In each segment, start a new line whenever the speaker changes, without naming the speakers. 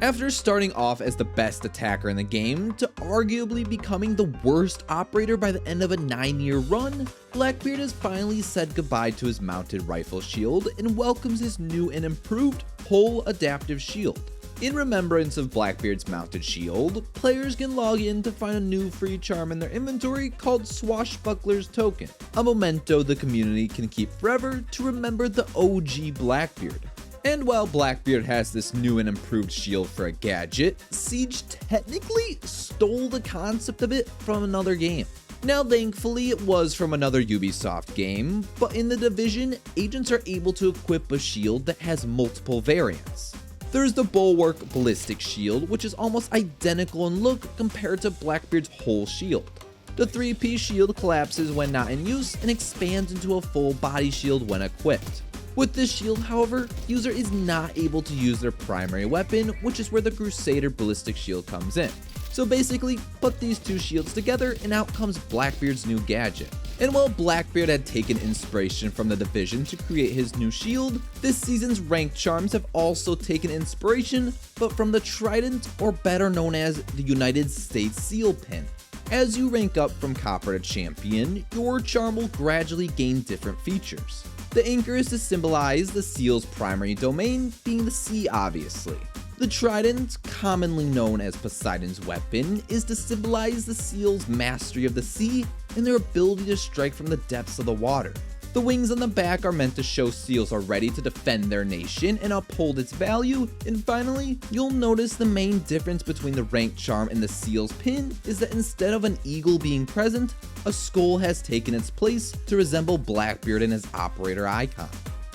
After starting off as the best attacker in the game to arguably becoming the worst operator by the end of a 9-year run, Blackbeard has finally said goodbye to his mounted rifle shield and welcomes his new and improved whole adaptive shield. In remembrance of Blackbeard's mounted shield, players can log in to find a new free charm in their inventory called Swashbuckler's Token, a memento the community can keep forever to remember the OG Blackbeard. And while Blackbeard has this new and improved shield for a gadget, Siege technically stole the concept of it from another game. Now thankfully it was from another Ubisoft game, but in The Division, agents are able to equip a shield that has multiple variants. There's the Bulwark Ballistic Shield, which is almost identical in look compared to Blackbeard's whole shield. The 3-piece shield collapses when not in use and expands into a full body shield when equipped. With this shield, however, user is not able to use their primary weapon, which is where the Crusader Ballistic Shield comes in. So basically, put these two shields together and out comes Blackbeard's new gadget. And while Blackbeard had taken inspiration from The Division to create his new shield, this season's ranked charms have also taken inspiration, but from the Trident, or better known as the United States Seal Pin. As you rank up from Copper to Champion, your charm will gradually gain different features. The anchor is to symbolize the seal's primary domain, being the sea obviously. The trident, commonly known as Poseidon's weapon, is to symbolize the seal's mastery of the sea and their ability to strike from the depths of the water. The wings on the back are meant to show seals are ready to defend their nation and uphold its value. And finally, you'll notice the main difference between the ranked charm and the seal's pin is that instead of an eagle being present, a skull has taken its place to resemble Blackbeard and his operator icon.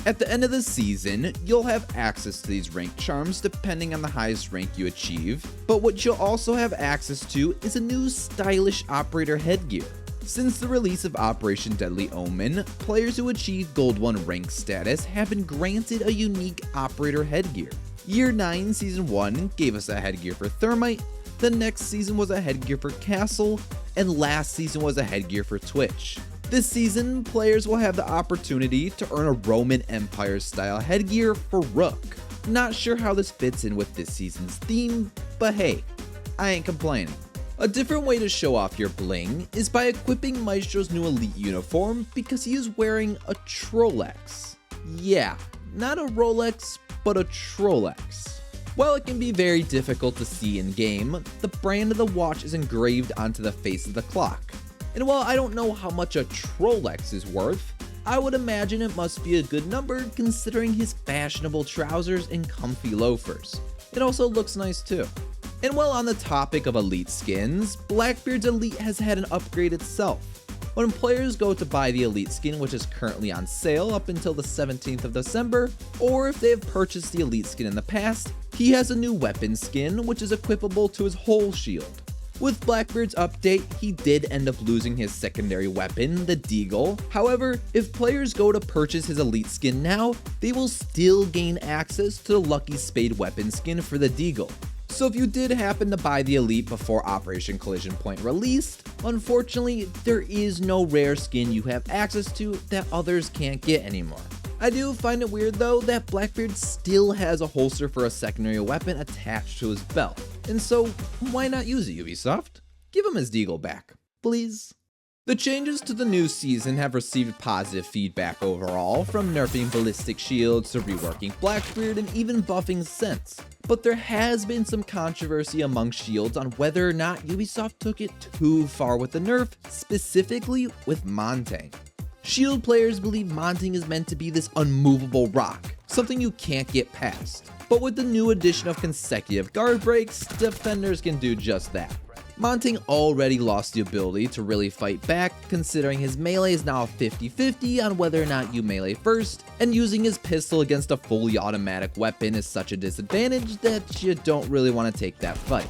At the end of the season, you'll have access to these ranked charms depending on the highest rank you achieve, but what you'll also have access to is a new stylish operator headgear. Since the release of Operation Deadly Omen, players who achieve Gold 1 rank status have been granted a unique operator headgear. Year 9 Season 1 gave us a headgear for Thermite, the next season was a headgear for Castle, and last season was a headgear for Twitch. This season, players will have the opportunity to earn a Roman Empire style headgear for Rook. Not sure how this fits in with this season's theme, but hey, I ain't complaining. A different way to show off your bling is by equipping Maestro's new elite uniform because he is wearing a Trolex. Yeah, not a Rolex, but a Trolex. While it can be very difficult to see in game, the brand of the watch is engraved onto the face of the clock. And while I don't know how much a Trolex is worth, I would imagine it must be a good number considering his fashionable trousers and comfy loafers. It also looks nice too. And while on the topic of elite skins, Blackbeard's elite has had an upgrade itself. When players go to buy the elite skin, which is currently on sale up until the 17th of December, or if they have purchased the elite skin in the past, he has a new weapon skin which is equipable to his whole shield. With Blackbeard's update, he did end up losing his secondary weapon, the Deagle. However, if players go to purchase his elite skin now, they will still gain access to the Lucky Spade weapon skin for the Deagle. So if you did happen to buy the elite before Operation Collision Point released, unfortunately, there is no rare skin you have access to that others can't get anymore. I do find it weird though that Blackbeard still has a holster for a secondary weapon attached to his belt. And so, why not use it, Ubisoft? Give him his Deagle back, please. The changes to the new season have received positive feedback overall, from nerfing ballistic shields to reworking Blackbeard and even buffing Sense. But there has been some controversy among shields on whether or not Ubisoft took it too far with the nerf, specifically with Montang. Shield players believe Montang is meant to be this unmovable rock, something you can't get past. But with the new addition of consecutive guard breaks, defenders can do just that. Montang already lost the ability to really fight back, considering his melee is now 50-50 on whether or not you melee first, and using his pistol against a fully automatic weapon is such a disadvantage that you don't really want to take that fight.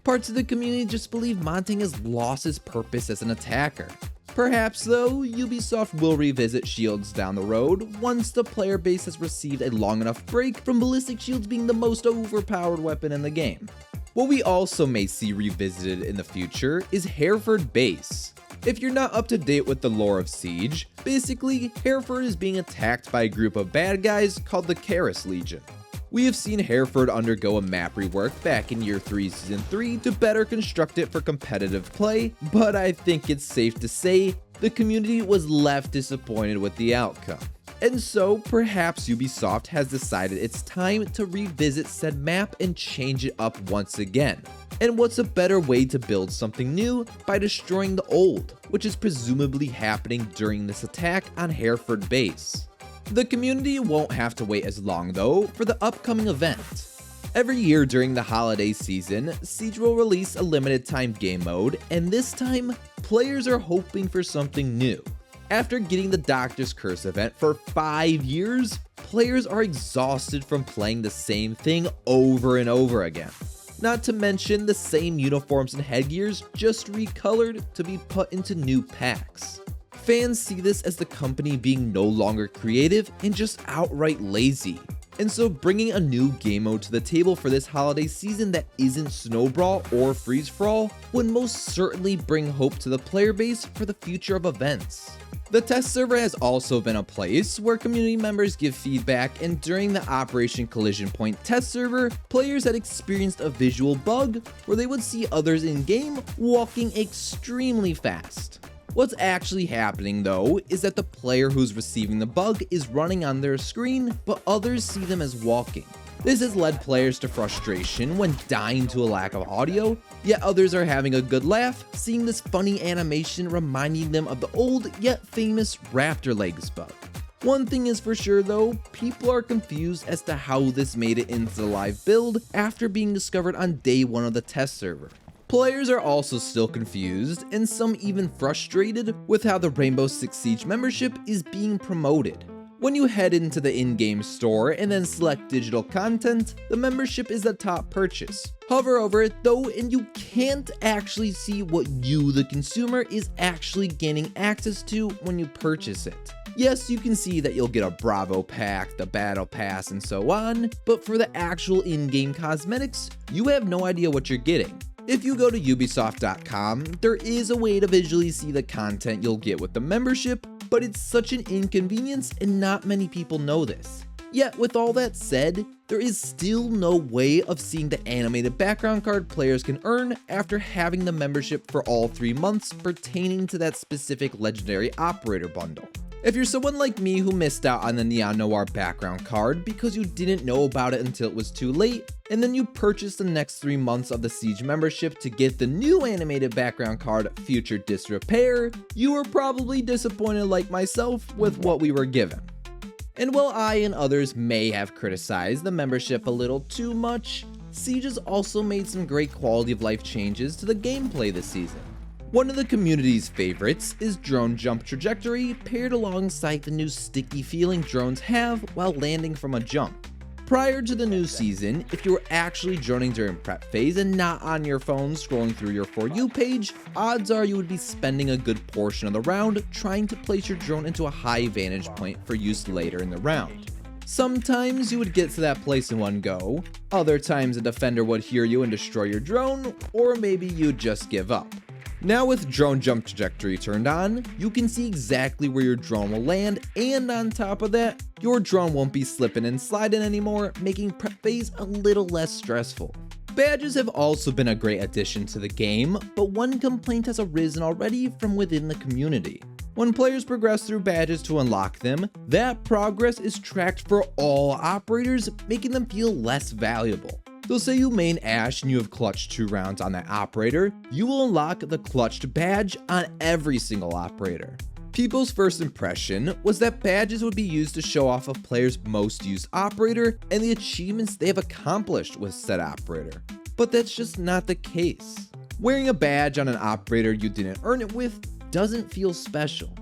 Parts of the community just believe Montang has lost his purpose as an attacker. Perhaps though, Ubisoft will revisit shields down the road once the player base has received a long enough break from ballistic shields being the most overpowered weapon in the game. What we also may see revisited in the future is Hereford Base. If you're not up to date with the lore of Siege, basically, Hereford is being attacked by a group of bad guys called the Karis Legion. We have seen Hereford undergo a map rework back in Year 3 Season 3 to better construct it for competitive play, but I think it's safe to say the community was left disappointed with the outcome. And so, perhaps Ubisoft has decided it's time to revisit said map and change it up once again. And what's a better way to build something new by destroying the old, which is presumably happening during this attack on Hereford base. The community won't have to wait as long though for the upcoming event. Every year during the holiday season, Siege will release a limited time game mode, and this time, players are hoping for something new. After getting the Doctor's Curse event for 5 years, players are exhausted from playing the same thing over and over again. Not to mention the same uniforms and headgears just recolored to be put into new packs. Fans see this as the company being no longer creative and just outright lazy. And so bringing a new game mode to the table for this holiday season that isn't Snow Brawl or Freeze for All would most certainly bring hope to the player base for the future of events. The test server has also been a place where community members give feedback, and during the Operation Collision Point test server, players had experienced a visual bug where they would see others in-game walking extremely fast. What's actually happening though is that the player who's receiving the bug is running on their screen, but others see them as walking. This has led players to frustration when dying to a lack of audio, yet others are having a good laugh seeing this funny animation reminding them of the old yet famous raptor legs bug. One thing is for sure though, people are confused as to how this made it into the live build after being discovered on day 1 of the test server. Players are also still confused, and some even frustrated with how the Rainbow Six Siege membership is being promoted. When you head into the in-game store and then select digital content, the membership is the top purchase. Hover over it though and you can't actually see what you, the consumer, is actually gaining access to when you purchase it. Yes, you can see that you'll get a Bravo pack, the Battle Pass, and so on, but for the actual in-game cosmetics, you have no idea what you're getting. If you go to Ubisoft.com, there is a way to visually see the content you'll get with the membership, but it's such an inconvenience and not many people know this. Yet with all that said, there is still no way of seeing the animated background card players can earn after having the membership for all 3 months pertaining to that specific legendary operator bundle. If you're someone like me who missed out on the Neon Noir background card because you didn't know about it until it was too late, and then you purchased the next 3 months of the Siege membership to get the new animated background card Future Disrepair, you were probably disappointed like myself with what we were given. And while I and others may have criticized the membership a little too much, Siege has also made some great quality of life changes to the gameplay this season. One of the community's favorites is Drone Jump Trajectory, paired alongside the new sticky feeling drones have while landing from a jump. Prior to the new season, if you were actually droning during prep phase and not on your phone scrolling through your For You page, odds are you would be spending a good portion of the round trying to place your drone into a high vantage point for use later in the round. Sometimes you would get to that place in one go, other times a defender would hear you and destroy your drone, or maybe you'd just give up. Now with Drone Jump Trajectory turned on, you can see exactly where your drone will land, and on top of that, your drone won't be slipping and sliding anymore, making prep phase a little less stressful. Badges have also been a great addition to the game, but one complaint has arisen already from within the community. When players progress through badges to unlock them, that progress is tracked for all operators, making them feel less valuable. So say you main Ash and you have clutched 2 rounds on that operator, you will unlock the clutched badge on every single operator. People's first impression was that badges would be used to show off a player's most used operator and the achievements they have accomplished with said operator. But that's just not the case. Wearing a badge on an operator you didn't earn it with doesn't feel special.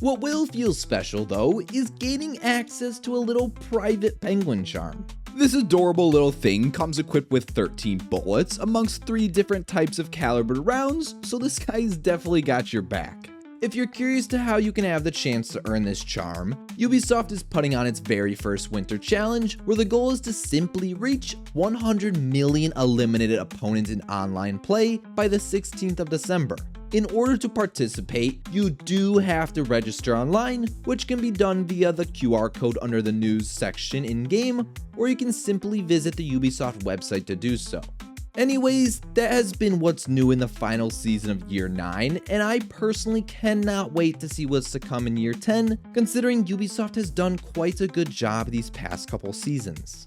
What will feel special though is gaining access to a little private penguin charm. This adorable little thing comes equipped with 13 bullets amongst 3 different types of calibered rounds, so this guy's definitely got your back. If you're curious to how you can have the chance to earn this charm, Ubisoft is putting on its very first winter challenge, where the goal is to simply reach 100 million eliminated opponents in online play by the 16th of December. In order to participate, you do have to register online, which can be done via the QR code under the news section in-game, or you can simply visit the Ubisoft website to do so. Anyways, that has been what's new in the final season of Year 9, and I personally cannot wait to see what's to come in Year 10, considering Ubisoft has done quite a good job these past couple seasons.